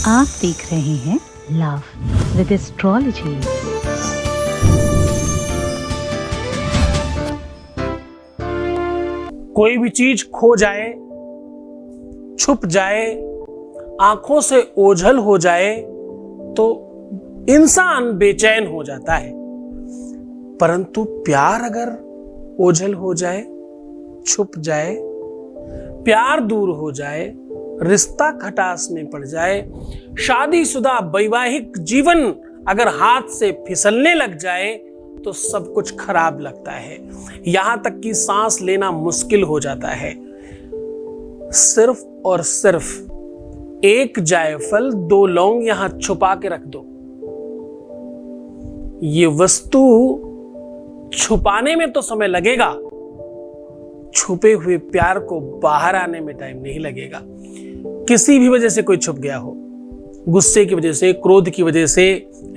आप देख रहे हैं लव विद एस्ट्रोलॉजी। कोई भी चीज खो जाए, छुप जाए, आंखों से ओझल हो जाए तो इंसान बेचैन हो जाता है। परंतु प्यार अगर ओझल हो जाए, छुप जाए, प्यार दूर हो जाए, रिश्ता खटास में पड़ जाए, शादीशुदा वैवाहिक जीवन अगर हाथ से फिसलने लग जाए तो सब कुछ खराब लगता है। यहां तक कि सांस लेना मुश्किल हो जाता है। सिर्फ और सिर्फ एक जायफल, 2 लौंग यहां छुपा के रख दो। ये वस्तु छुपाने में तो समय लगेगा, छुपे हुए प्यार को बाहर आने में टाइम नहीं लगेगा। किसी भी वजह से कोई छुप गया हो, गुस्से की वजह से, क्रोध की वजह से,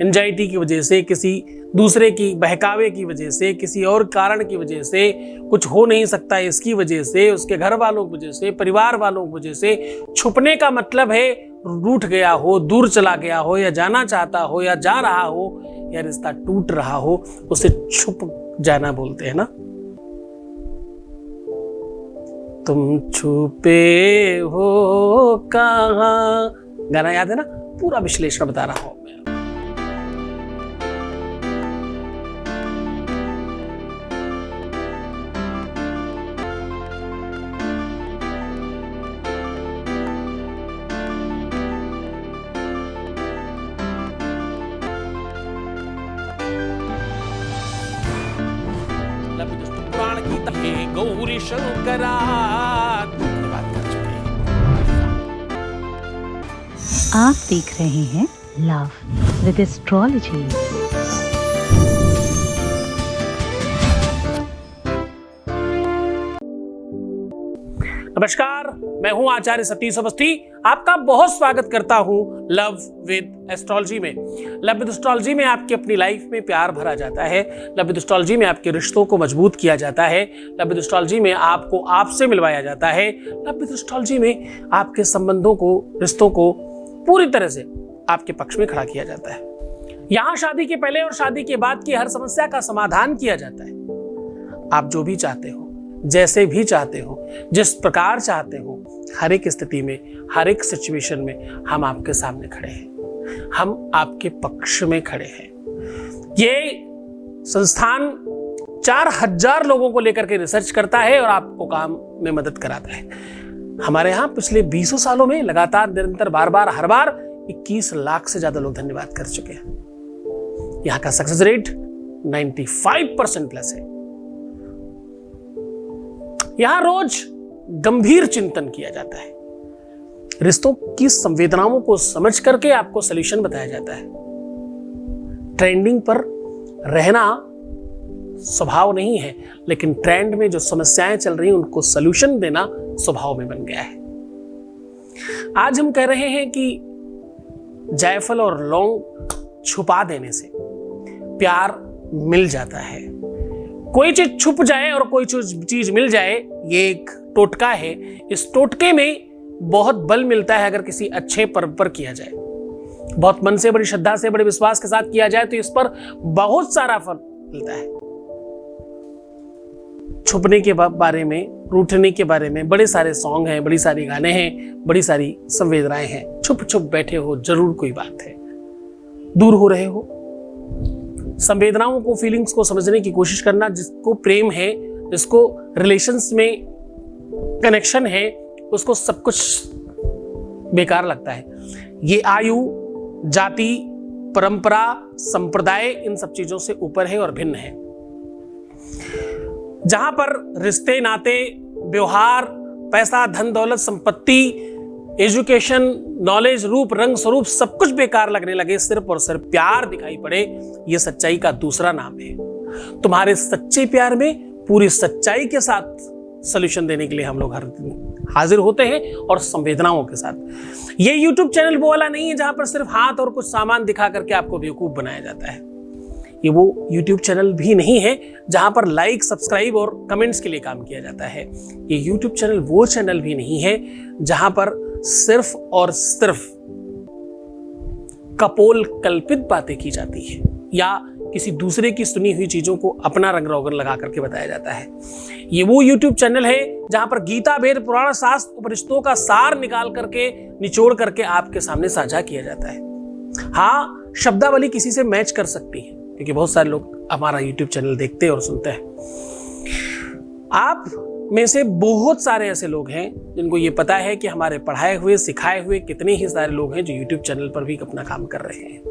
एंजाइटी की वजह से, किसी दूसरे की बहकावे की वजह से, किसी और कारण की वजह से, कुछ हो नहीं सकता इसकी वजह से, उसके घर वालों की वजह से, परिवार वालों की वजह से। छुपने का मतलब है रूठ गया हो, दूर चला गया हो, या जाना चाहता हो, या जा रहा हो, या रिश्ता टूट रहा हो, उसे छुप जाना बोलते हैं ना। तुम छुपे हो कहाँ, गाना याद है ना? पूरा विश्लेषण बता रहा हूं मैं। पुराण की तहे गौरी शंकरा धन्यवाद कर चुके हैं। आप देख रहे हैं लव विद एस्ट्रोलॉजी। नमस्कार, मैं हूं आचार्य सतीश अवस्थी। आपका बहुत स्वागत करता हूं लव विद एस्ट्रोलॉजी में। लव विद एस्ट्रोलॉजी में आपकी अपनी लाइफ में प्यार भरा जाता है। लव विद एस्ट्रोलॉजी में आपके रिश्तों को मजबूत किया जाता है। लव विद एस्ट्रोलॉजी में आपको आपसे मिलवाया जाता है। लव विद एस्ट्रोलॉजी में आपके संबंधों को, रिश्तों को पूरी तरह से आपके पक्ष में खड़ा किया जाता है। यहां शादी के पहले और शादी के बाद की हर समस्या का समाधान किया जाता है। आप जो भी चाहते हो, जैसे भी चाहते हो, जिस प्रकार चाहते हो, हर एक स्थिति में, हर एक सिचुएशन में हम आपके सामने खड़े हैं, हम आपके पक्ष में खड़े हैं। ये संस्थान 4000 लोगों को लेकर के रिसर्च करता है और आपको काम में मदद कराता है। हमारे यहाँ पिछले 20 सालों में लगातार, निरंतर, बार बार, हर बार 21 लाख से ज्यादा लोग धन्यवाद कर चुके हैं। यहाँ का सक्सेस रेट 95% प्लस है। यहां रोज गंभीर चिंतन किया जाता है। रिश्तों की संवेदनाओं को समझ करके आपको सॉल्यूशन बताया जाता है। ट्रेंडिंग पर रहना स्वभाव नहीं है, लेकिन ट्रेंड में जो समस्याएं चल रही हैं उनको सॉल्यूशन देना स्वभाव में बन गया है। आज हम कह रहे हैं कि जायफल और लौंग छुपा देने से प्यार मिल जाता है। कोई चीज छुप जाए और कोई चीज मिल जाए, ये एक टोटका है। इस टोटके में बहुत बल मिलता है अगर किसी अच्छे पर्व पर किया जाए, बहुत मन से, बड़ी श्रद्धा से, बड़े विश्वास के साथ किया जाए तो इस पर बहुत सारा फल मिलता है। छुपने के बारे में, रूठने के बारे में बड़े सारे सॉन्ग हैं, बड़ी सारी गाने हैं, बड़ी सारी संवेदनाएं हैं। छुप छुप बैठे हो, जरूर कोई बात है। दूर हो रहे हो, संवेदनाओं को, फीलिंग्स को समझने की कोशिश करना। जिसको प्रेम है, जिसको रिलेशंस में कनेक्शन है, उसको सब कुछ बेकार लगता है। ये आयु, जाति, परंपरा, संप्रदाय, इन सब चीजों से ऊपर है और भिन्न है। जहां पर रिश्ते, नाते, व्यवहार, पैसा, धन दौलत, संपत्ति, एजुकेशन, नॉलेज, रूप, रंग, स्वरूप सब कुछ बेकार लगने लगे, सिर्फ और सिर्फ प्यार दिखाई पड़े, ये सच्चाई का दूसरा नाम है। तुम्हारे सच्चे प्यार में पूरी सच्चाई के साथ सॉल्यूशन देने के लिए हम लोग हर दिन हाजिर होते हैं, और संवेदनाओं के साथ। ये YouTube चैनल वो वाला नहीं है जहां पर सिर्फ हाथ और कुछ सामान दिखा करके आपको बेवकूफ बनाया जाता है। ये वो YouTube चैनल भी नहीं है जहां पर लाइक, सब्सक्राइब और कमेंट्स के लिए काम किया जाता है। ये YouTube चैनल वो चैनल भी नहीं है जहां पर सिर्फ और सिर्फ कपोल कल्पित बातें की जाती है या किसी दूसरे की सुनी हुई चीजों को अपना रंग रोगन लगा करके बताया जाता है। ये वो YouTube चैनल है जहां पर गीता, वेद, पुराण, शास्त्र, उपनिषदों का सार निकाल करके, निचोड़ करके आपके सामने साझा किया जाता है। हाँ, शब्दावली किसी से मैच कर सकती है क्योंकि बहुत सारे लोग हमारा YouTube चैनल देखते हैं और सुनते हैं। आप में से बहुत सारे ऐसे लोग हैं जिनको ये पता है कि हमारे पढ़ाए हुए, सिखाए हुए कितने ही सारे लोग हैं जो YouTube चैनल पर भी अपना काम कर रहे हैं,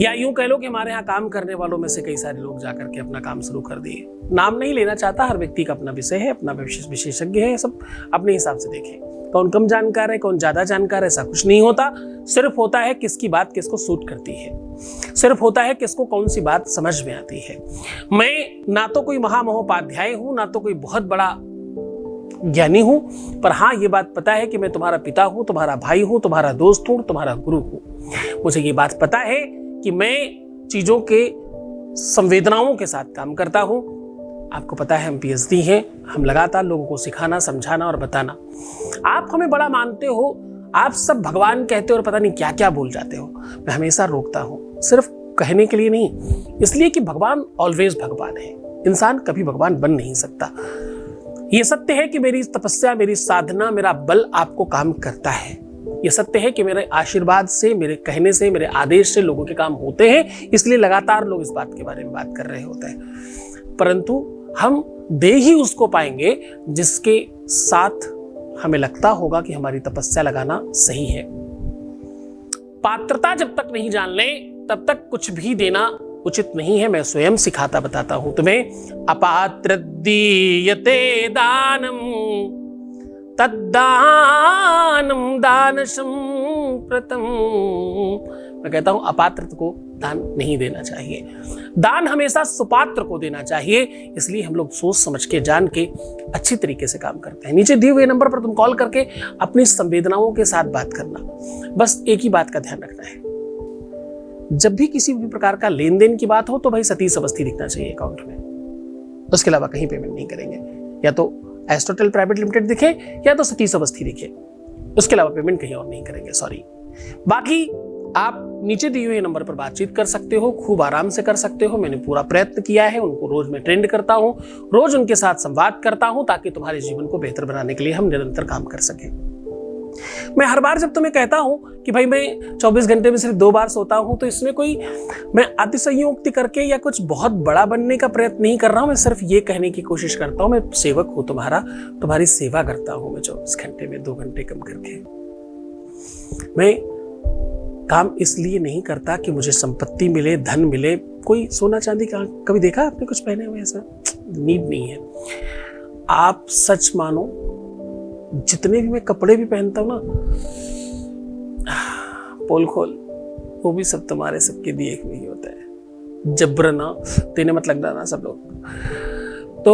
या यूं कह लो कि हमारे यहाँ काम करने वालों में से कई सारे लोग जाकर के अपना काम शुरू कर दिए। नाम नहीं लेना चाहता, हर व्यक्ति का अपना विषय है, अपना विशेषज्ञ है, सब अपने हिसाब से देखें। कौन कम जानकार है, कौन ज्यादा जानकार है, ऐसा कुछ नहीं होता। सिर्फ होता है किसकी बात किसको सूट करती है, सिर्फ होता है किसको कौन सी बात समझ में आती है। मैं ना तो कोई महामहोपाध्याय हूं, ना तो कोई बहुत बड़ा ज्ञानी हूं, पर हाँ ये बात पता है कि मैं तुम्हारा पिता हूं, तुम्हारा भाई हूं, तुम्हारा दोस्त हूं, तुम्हारा गुरु हूं। मुझे ये बात पता है कि मैं चीजों के संवेदनाओं के साथ काम करता हूं। आपको पता है हम PhD हैं, हम लगातार लोगों को सिखाना, समझाना और बताना। आप हमें बड़ा मानते हो, आप सब भगवान कहते हो और पता नहीं क्या क्या बोल जाते हो। मैं हमेशा रोकता हूं, सिर्फ कहने के लिए नहीं, इसलिए कि भगवान ऑलवेज भगवान है, इंसान कभी भगवान बन नहीं सकता। ये सत्य है कि मेरी तपस्या, मेरी साधना, मेरा बल आपको काम करता है। ये सत्य है कि मेरे आशीर्वाद से, मेरे कहने से, मेरे आदेश से लोगों के काम होते हैं, इसलिए लगातार लोग इस बात के बारे में बात कर रहे होते हैं। परंतु हम दे ही उसको पाएंगे जिसके साथ हमें लगता होगा कि हमारी तपस्या लगाना सही है। पात्रता जब तक नहीं जान ले तब तक कुछ भी देना उचित नहीं है। मैं स्वयं सिखाता बताता हूं तुम्हें। अपात्र दीयते दानम तद्दानम दानशं प्रतम। मैं कहता हूं अपात्र को दान नहीं देना चाहिए, दान हमेशा सुपात्र को देना चाहिए। इसलिए हम लोग सोच समझ के, जान के, अच्छी तरीके से काम करते हैं। नीचे दिए हुए नंबर पर तुम कॉल करके अपनी संवेदनाओं के साथ बात करना। बस एक ही बात का ध्यान रखना है, जब भी किसी भी प्रकार का लेन देन की बात हो तो भाई सतीश अवस्थी दिखना चाहिए अकाउंट में। उसके अलावा कहीं पेमेंट नहीं करेंगे। या तो एस्ट्रोटेल प्राइवेट लिमिटेड दिखे या तो सतीश अवस्थी दिखे, उसके अलावा पेमेंट कहीं और नहीं करेंगे, सॉरी। बाकी आप नीचे दिए हुए नंबर पर बातचीत कर सकते हो, खूब आराम से कर सकते हो। मैंने पूरा प्रयत्न किया है, उनको रोज मैं ट्रेंड करता हूं, रोज उनके साथ संवाद करता हूं ताकि तुम्हारे जीवन को बेहतर बनाने के लिए हम निरंतर काम कर सकें। मैं हर बार जब तुम्हें कहता हूं कि भाई मैं 24 घंटे में सिर्फ 2 बार सोता हूं, तो इसमें कोई मैं अतिशयोक्ति करके या कुछ बहुत बड़ा बनने का प्रयत्न नहीं कर रहा हूं। मैं सिर्फ ये कहने की कोशिश करता हूं, मैं सेवक हूं तुम्हारा, तुम्हारी सेवा करता हूं मैं 24 घंटे में 2 घंटे कम करके। मैं काम इसलिए नहीं करता कि मुझे संपत्ति मिले, धन मिले। कोई सोना चांदी का कभी देखा आपने कुछ पहने हुए? ऐसा नीड नहीं है। आप सच मानो, जितने भी मैं कपड़े भी पहनता हूं ना, पोल खोल, वो भी सब तुम्हारे सबके दिए हुए ही होता है। जबरना देने मत लग जाना सब लोग। तो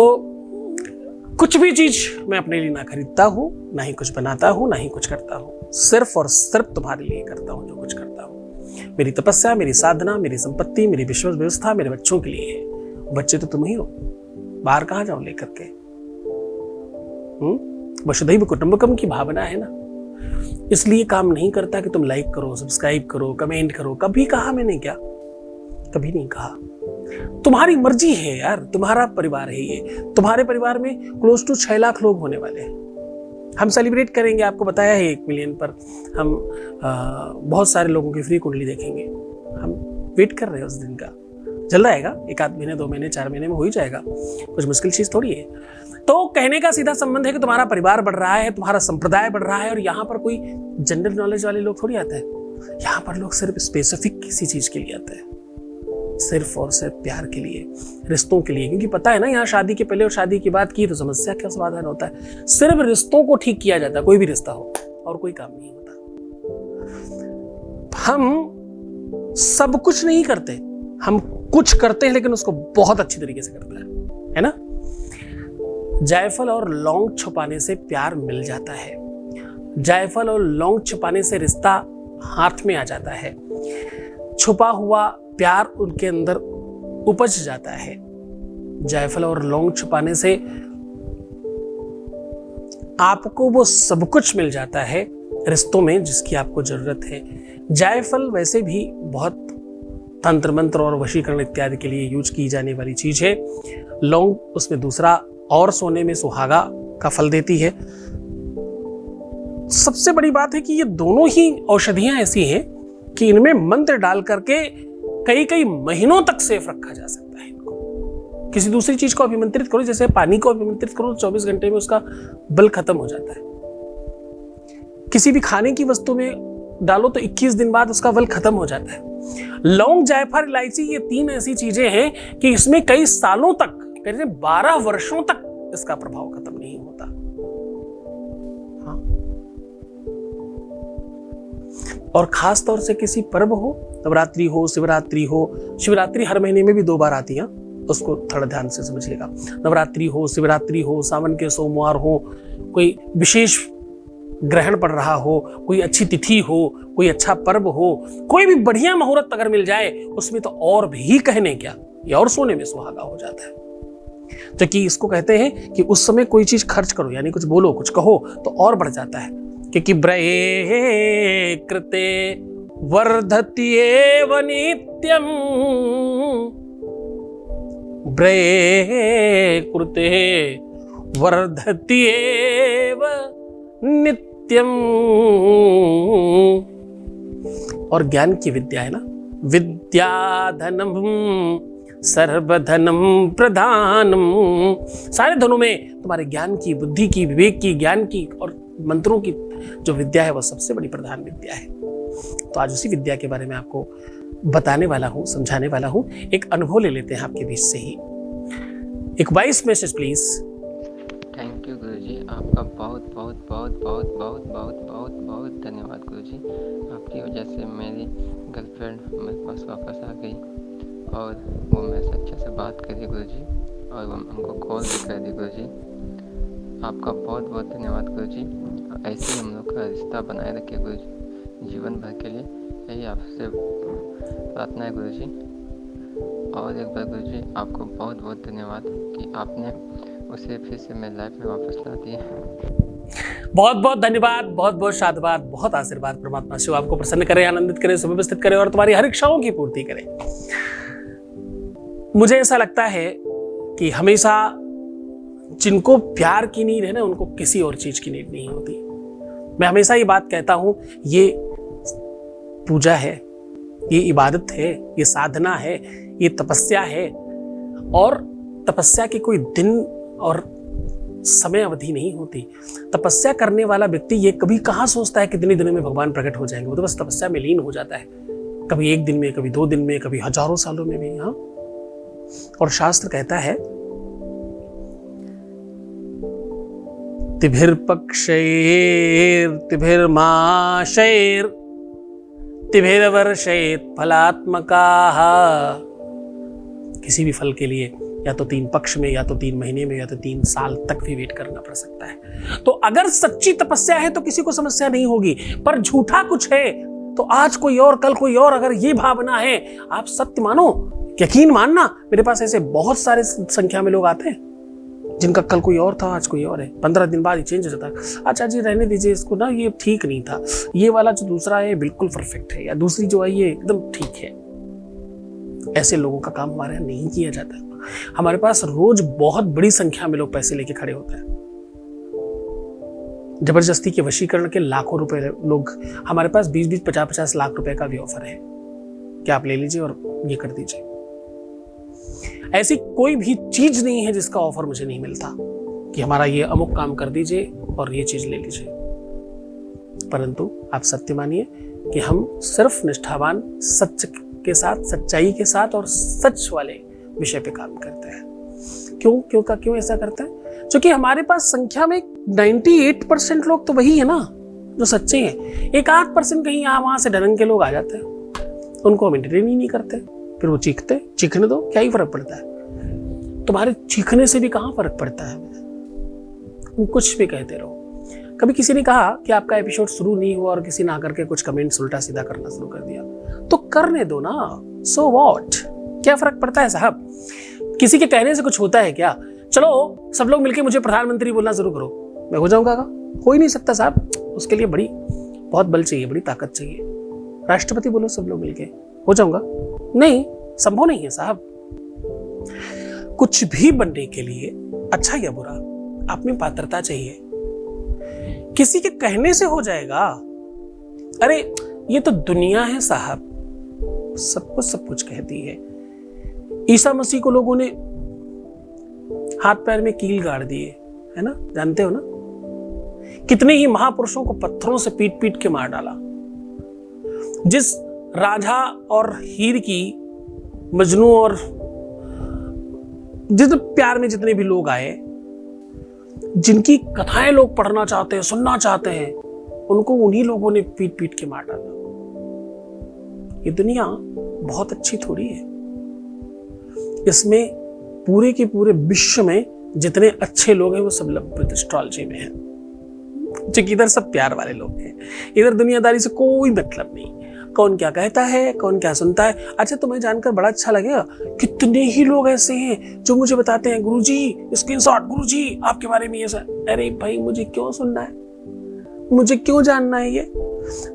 कुछ भी चीज मैं अपने लिए ना खरीदता हूं, ना ही कुछ बनाता हूं, ना ही कुछ करता हूं। सिर्फ और सिर्फ तुम्हारे लिए करता हूं जो कुछ करता हूं। मेरी तपस्या, मेरी साधना, मेरी संपत्ति, मेरी विश्व व्यवस्था मेरे बच्चों के लिए है। बच्चे तो तुम ही हो, बाहर कहां जाओ लेकर के? वसुधैव कुटुंबकम की भावना है ना, इसलिए काम नहीं करता कि तुम लाइक करो, सब्सक्राइब करो, कमेंट करो। कभी कहा मैंने? क्या कभी नहीं कहा। तुम्हारी मर्जी है यार, तुम्हारा परिवार है ये। तुम्हारे परिवार में क्लोज टू 6 लाख लोग होने वाले हैं। हम सेलिब्रेट करेंगे, आपको बताया है 1 मिलियन पर। हम बहुत सारे लोगों की फ्री कुंडली देखेंगे। हम वेट कर रहे हैं उस दिन का। जल्द आएगा, 1 महीने, 2 महीने, 4 महीने में हो ही जाएगा। कुछ मुश्किल चीज थोड़ी है। तो कहने का सीधा संबंध है कि तुम्हारा परिवार बढ़ रहा है, तुम्हारा संप्रदाय बढ़ रहा है। और यहाँ पर कोई जनरल नॉलेज वाले लोग थोड़ी आते हैं। यहाँ पर लोग सिर्फ स्पेसिफिक किसी चीज के लिए आते हैं, सिर्फ और सिर्फ प्यार के लिए, रिश्तों के लिए। क्योंकि पता है ना, यहाँ शादी के पहले और शादी की बात की तो समस्या क्या समाधान होता है। सिर्फ रिश्तों को ठीक किया जाता है, कोई भी रिश्ता हो, और कोई काम नहीं होता। हम सब कुछ नहीं करते, हम कुछ करते हैं लेकिन उसको बहुत अच्छी तरीके से करते हैं, है ना। जायफल और लौंग छुपाने से प्यार मिल जाता है। जायफल और लौंग छुपाने से रिश्ता हाथ में आ जाता है। छुपा हुआ प्यार उनके अंदर उपज जाता है। जायफल और लौंग छुपाने से आपको वो सब कुछ मिल जाता है रिश्तों में जिसकी आपको जरूरत है। जायफल वैसे भी बहुत तंत्र मंत्र और वशीकरण इत्यादि के लिए यूज की जाने वाली चीज है। लौंग उसमें दूसरा, और सोने में सुहागा का फल देती है। सबसे बड़ी बात है कि ये दोनों ही औषधियां ऐसी हैं कि इनमें मंत्र डाल करके कई कई महीनों तक सेफ रखा जा सकता है इनको। किसी दूसरी चीज को अभिमंत्रित करो, जैसे पानी को अभिमंत्रित करो, 24 घंटे में उसका बल खत्म हो जाता है। किसी भी खाने की वस्तु में डालो तो 21 दिन बाद उसका बल खत्म हो जाता है। लौंग, जायफल, इलायची, ये तीन ऐसी चीजें हैं कि इसमें कई सालों तक, कहते हैं 12 वर्षों तक इसका प्रभाव खत्म नहीं होता। हाँ। और खास तौर से किसी पर्व हो, नवरात्रि हो, शिवरात्रि हो, शिवरात्रि हर महीने में भी 2 बार आती है, उसको थोड़ा ध्यान से समझिएगा। नवरात्रि हो, शिवरात्रि हो, सावन के सोमवार हो, कोई विशेष ग्रहण पड़ रहा हो, कोई अच्छी तिथि हो, कोई अच्छा पर्व हो, कोई भी बढ़िया मुहूर्त अगर मिल जाए, उसमें तो और भी कहने क्या, ये और सोने में सुहागा हो जाता है। तो कि इसको कहते हैं कि उस समय कोई चीज खर्च करो, यानी कुछ बोलो, कुछ कहो तो और बढ़ जाता है। क्योंकि ब्रये कृते वर्धत्येव नित्यम, ब्रये कृते वर्धत्येव नित्यम। और ज्ञान की विद्या है ना, विद्या धनम सर्वधनम प्रधानम। सारे धनों में तुम्हारे ज्ञान की, बुद्धि की, विवेक की, ज्ञान की और मंत्रों की जो विद्या है, वो सबसे बड़ी प्रधान विद्या है। तो आज उसी विद्या के बारे में आपको बताने वाला हूं, समझाने वाला हूं। एक अनुभव ले लेते हैं आपके बीच से ही। एक voice message please. Thank you Guruji, आपका बहुत बहुत बहुत बहुत बहुत बहुत बहुत बहुत धन्यवाद गुरुजी। आपकी वजह से मेरी गर्लफ्रेंड मेरे पास वापस आ गई और वो मेरे से अच्छे से बात करी गुरुजी, और वो हमको कॉल भी कर दी गुरुजी। आपका बहुत बहुत धन्यवाद गुरुजी। ऐसे ही हम लोग का रिश्ता बनाए रखिए गुरुजी, जीवन भर के लिए, यही आपसे प्रार्थना है गुरुजी। और एक बार गुरुजी आपको बहुत बहुत धन्यवाद कि आपने उसे फिर से मेरी लाइफ में वापस ला दिया। बहुत बहुत धन्यवाद, बहुत बहुत साधुवाद, बहुत आशीर्वाद। परमात्मा शिव आपको प्रसन्न करे, आनंदित करे, सुव्यवस्थित करे और तुम्हारी हर इच्छाओं की पूर्ति करे। मुझे ऐसा लगता है कि हमेशा जिनको प्यार की नीड है ना, उनको किसी और चीज की नीड नहीं होती। मैं हमेशा ये बात कहता हूं, ये पूजा है, ये इबादत है, ये साधना है, ये तपस्या है। और तपस्या की कोई दिन और समय अवधि नहीं होती। तपस्या करने वाला व्यक्ति ये कभी कहाँ सोचता है कितने दिनों में भगवान प्रकट हो जाएंगे। वो तो बस तपस्या में लीन हो जाता है, कभी 1 दिन में, कभी 2 दिन में, कभी हजारों सालों में भी। हाँ। और शास्त्र कहता है, तिभिर पक्षैर तिभिर माशैर तिभिर वर्षैत फलात्मकाः। किसी भी फल के लिए या तो 3 पक्ष में, या तो 3 महीने में, या तो 3 साल तक भी वेट करना पड़ सकता है। तो अगर सच्ची तपस्या है तो किसी को समस्या नहीं होगी, पर झूठा कुछ है तो आज कोई और, कल कोई और, अगर ये भावना है, आप सत्य मानो, यकीन मानना। मेरे पास ऐसे बहुत सारे संख्या में लोग आते हैं जिनका कल कोई और था, आज कोई और है। 15 दिन बाद ही चेंज हो जाता है। अच्छा जी रहने दीजिए इसको ना, ये ठीक नहीं था, ये वाला जो दूसरा है बिल्कुल परफेक्ट है, या दूसरी जो है ये एकदम ठीक है। ऐसे लोगों का काम हमारे यहाँ नहीं किया जाता। हमारे पास रोज बहुत बड़ी संख्या में लोग पैसे लेके खड़े होते हैं, जबरदस्ती के वशीकरण के लाखों रुपए लोग। हमारे पास 20-20, 50-50 लाख रुपए का भी ऑफर है कि आप ले लीजिए और ये कर दीजिए। ऐसी कोई भी चीज नहीं है जिसका ऑफर मुझे नहीं मिलता कि हमारा ये अमुक काम कर दीजिए और ये चीज ले लीजिए। परंतु आप सत्य मानिए कि हम सिर्फ निष्ठावान, सच के साथ, सच्चाई के साथ और सच वाले विषय पे काम करते हैं। क्यों ऐसा करते हैं? क्योंकि हमारे पास संख्या में 98% लोग तो वही है ना जो सच्चे हैं। 1-8% कहीं यहाँ वहां से ढरंग के लोग आ जाते हैं, उनको हम एंटरटेन ही नहीं करते। फिर वो चीखने दो, क्या ही फर्क पड़ता है? तुम्हारे चीखने से भी कहाँ फर्क पड़ता है? कुछ भी कहते रहो। कभी किसी ने कहा कि आपका एपिसोड शुरू नहीं हुआ और किसी ने आकर के कुछ कमेंट्स उल्टा सीधा करना शुरू कर दिया, तो करने दो ना, सो व्हाट, क्या फर्क पड़ता है साहब? किसी के कहने से कुछ होता है क्या? चलो सब लोग मिलके मुझे प्रधानमंत्री बोलना शुरू करो, मैं हो जाऊंगा? हो ही नहीं सकता साहब। उसके लिए बहुत बल चाहिए, बड़ी ताकत चाहिए। राष्ट्रपति बोलो सब लोग मिलके, हो जाऊंगा? नहीं, संभव नहीं है साहब। कुछ भी बनने के लिए, अच्छा या बुरा, आप में पात्रता चाहिए। किसी के कहने से हो जाएगा? अरे ये तो दुनिया है साहब, सब कुछ कहती है। ईसा मसीह को लोगों ने हाथ पैर में कील गाड़ दिए, है ना, जानते हो ना? कितने ही महापुरुषों को पत्थरों से पीट पीट के मार डाला। जिस राजा और हीर की, मजनू और जिस प्यार में जितने भी लोग आए, जिनकी कथाएं लोग पढ़ना चाहते हैं, सुनना चाहते हैं, उनको उन्हीं लोगों ने पीट पीट के मार डाला। ये दुनिया बहुत अच्छी थोड़ी है। इसमें पूरे के पूरे विश्व में जितने अच्छे लोग हैं वो सब लव विद एस्ट्रोलॉजी में हैं, क्योंकि इधर सब प्यार वाले लोग हैं। इधर दुनियादारी से कोई मतलब नहीं, कौन क्या कहता है, कौन क्या सुनता है। अच्छा, तुम्हें जानकर बड़ा अच्छा लगेगा, कितने ही लोग ऐसे हैं जो मुझे बताते हैं, गुरुजी स्क्रीनशॉट, गुरुजी आपके बारे में ये सब। अरे भाई, मुझे क्यों सुनना है, मुझे क्यों जानना है? ये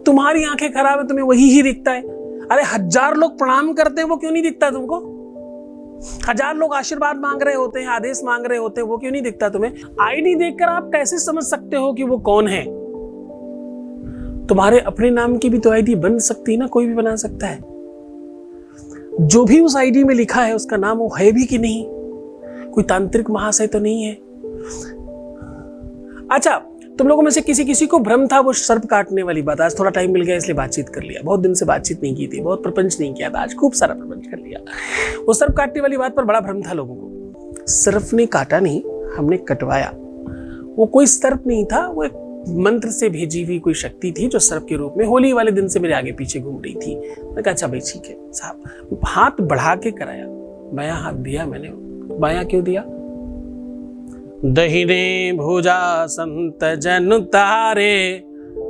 तुम्हारी आंखें खराब है, तुम्हें वही ही दिखता है। अरे 1000 लोग प्रणाम करते हैं, वो क्यों नहीं दिखता तुमको? 1000 लोग आशीर्वाद मांग रहे होते हैं, आदेश मांग रहे होते हैं, वो क्यों नहीं दिखता तुम्हें? आईडी देखकर आप कैसे समझ सकते हो कि वो कौन है? तुम्हारे अपने नाम की भी तो आईडी बन सकती है ना, कोई भी बना सकता है। जो भी उस आईडी में लिखा है उसका नाम वो है भी कि नहीं? कोई तांत्रिक महाशय तो नहीं है। अच्छा, तुम लोगों में से किसी किसी को भ्रम था वो सर्प काटने वाली बात, आज थोड़ा टाइम मिल गया इसलिए बातचीत कर लिया। बहुत दिन से बातचीत नहीं की थी, बहुत प्रपंच नहीं किया था, आज खूब सारा प्रपंच कर लिया। वो सर्प काटने वाली बात पर बड़ा भ्रम था लोगों को। सर्प ने काटा नहीं, हमने कटवाया। वो कोई सर्प नहीं था, वो एक मंत्र से भेजी हुई कोई शक्ति थी जो सर्प के रूप में होली वाले दिन से मेरे आगे पीछे घूम रही थी। मैंने कहा अच्छा भाई ठीक है साहब, हाथ बढ़ा के कराया, बायां हाथ दिया मैंने। बायां क्यों दिया? दहिने भुजा संत जन तारे,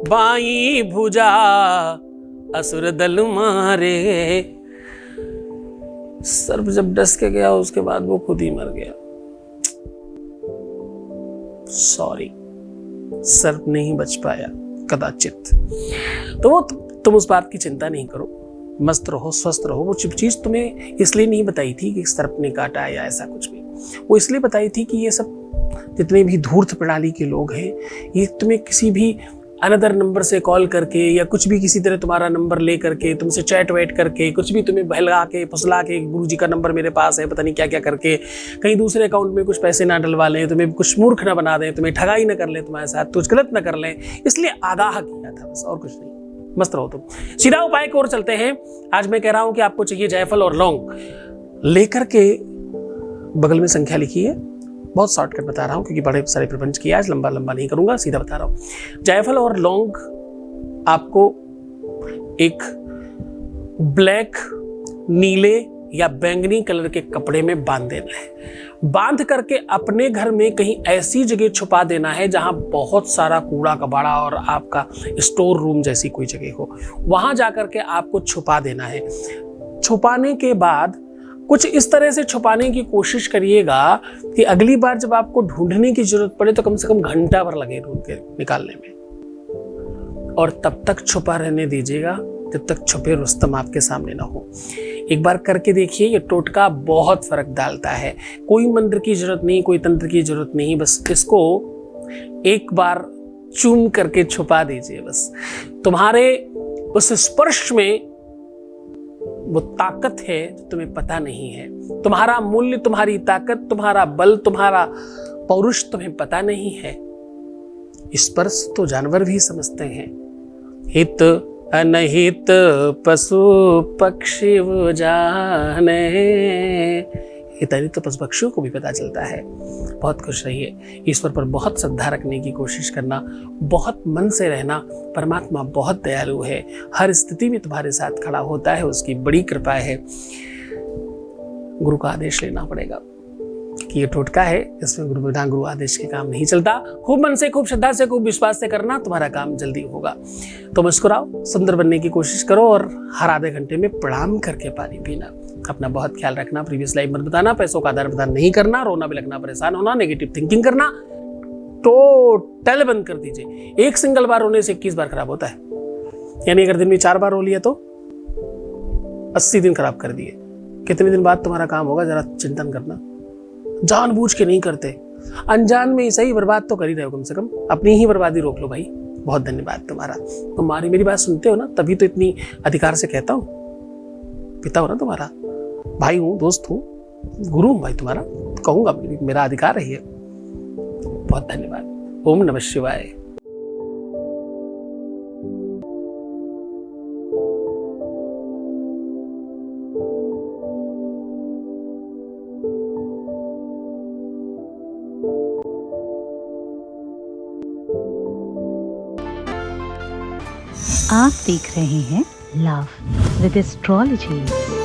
बाई भुजा असुर दल मारे। सर्प जब डस के गया उसके बाद वो खुद ही मर गया। सॉरी, सर्प नहीं बच पाया कदाचित। तो वो तुम उस बात की चिंता नहीं करो, मस्त रहो, स्वस्थ रहो। वो चीज तुम्हें इसलिए नहीं बताई थी कि सर्प ने काटा या ऐसा कुछ भी, वो इसलिए बताई थी कि ये सब जितने भी धूर्त प्रणाली के लोग हैं, ये तुम्हें किसी भी अनदर नंबर से कॉल करके या कुछ भी किसी तरह तुम्हारा नंबर ले करके, तुमसे चैट वैट करके, कुछ भी तुम्हें बहला के फुसला के, गुरुजी का नंबर मेरे पास है, पता नहीं क्या क्या करके, कहीं दूसरे अकाउंट में कुछ पैसे ना डलवा लें, तुम्हें कुछ मूर्ख ना बना दें, तुम्हें ठगाई ना कर लें, तुम्हारे साथ कुछ गलत ना कर लें, इसलिए आगाह किया था बस, और कुछ नहीं। मस्त रहो तुम। सीधा उपाय की ओर चलते हैं। आज मैं कह रहा हूं कि आपको चाहिए जायफल और लौंग। लेकर के बगल में संख्या लिखी है, बहुत शॉर्टकट बता रहा हूं क्योंकि बड़े सारे प्रपंच किया, आज लंबा लंबा नहीं करूंगा, सीधा बता रहा हूं। जायफल और लौंग आपको एक ब्लैक, नीले या बैंगनी कलर के कपड़े में बांध देना है। बांध करके अपने घर में कहीं ऐसी जगह छुपा देना है जहां बहुत सारा कूड़ा कबाड़ा और आपका स्टोर रूम जैसी कोई जगह हो, वहां जाकर के आपको छुपा देना है। छुपाने के बाद कुछ इस तरह से छुपाने की कोशिश करिएगा कि अगली बार जब आपको ढूंढने की जरूरत पड़े तो कम से कम घंटा भर लगे ढूंढ के निकालने में, और तब तक छुपा रहने दीजिएगा जब तक छुपे रुस्तम आपके सामने ना हो। एक बार करके देखिए, ये टोटका बहुत फर्क डालता है। कोई मंत्र की जरूरत नहीं, कोई तंत्र की जरूरत नहीं, बस इसको एक बार चूम करके छुपा दीजिए। बस तुम्हारे उस स्पर्श में वो ताकत है जो तुम्हें पता नहीं है। तुम्हारा मूल्य, तुम्हारी ताकत, तुम्हारा बल, तुम्हारा पौरुष तुम्हें पता नहीं है। स्पर्श तो जानवर भी समझते हैं। हित अनहित पशु पक्षी वो जाने, हितैषी तो पशु पक्षियों को भी पता चलता है। बहुत खुश रहिए, ईश्वर पर बहुत श्रद्धा रखने की कोशिश करना, बहुत मन से रहना। परमात्मा बहुत दयालु है, हर स्थिति में तुम्हारे साथ खड़ा होता है, उसकी बड़ी कृपा है। गुरु का आदेश लेना पड़ेगा कि ये टोटका है, इसमें गुरु बिना गुरु आदेश के काम नहीं चलता। खूब मन से, खूब श्रद्धा से, खूब विश्वास से करना, तुम्हारा काम जल्दी होगा। तो मुस्कुराओ, सुंदर बनने की कोशिश करो और हर आधे घंटे में प्रणाम करके पानी पीना। अपना बहुत ख्याल रखना, प्रीवियस लाइफ मत बताना, पैसों का आदान प्रदान नहीं करना, रोना भी लगना, परेशान होना, नेगेटिव थिंकिंग करना टोटल बंद कर दीजिए। एक सिंगल बार रोने से 21 बार खराब होता है। यानी अगर दिन में 4 बार रो लिया तो 80 दिन खराब कर दिए। कितने दिन बाद तुम्हारा काम होगा, जरा चिंतन करना। जानबूझ के नहीं करते, अनजान में ही सही, बर्बाद तो कर ही रहे हो, कम से कम अपनी ही बर्बादी रोक लो भाई। बहुत धन्यवाद तुम्हारा, तुम्हारी मेरी बात सुनते हो ना, तभी तो इतनी अधिकार से कहता हूँ। पिता हो ना तुम्हारा, भाई हूँ, दोस्त हूँ, गुरु हूँ भाई तुम्हारा, कहूँगा, मेरा अधिकार है ये। बहुत धन्यवाद। ओम नमः शिवाय। आप देख रहे हैं लव विद एस्ट्रोलॉजी।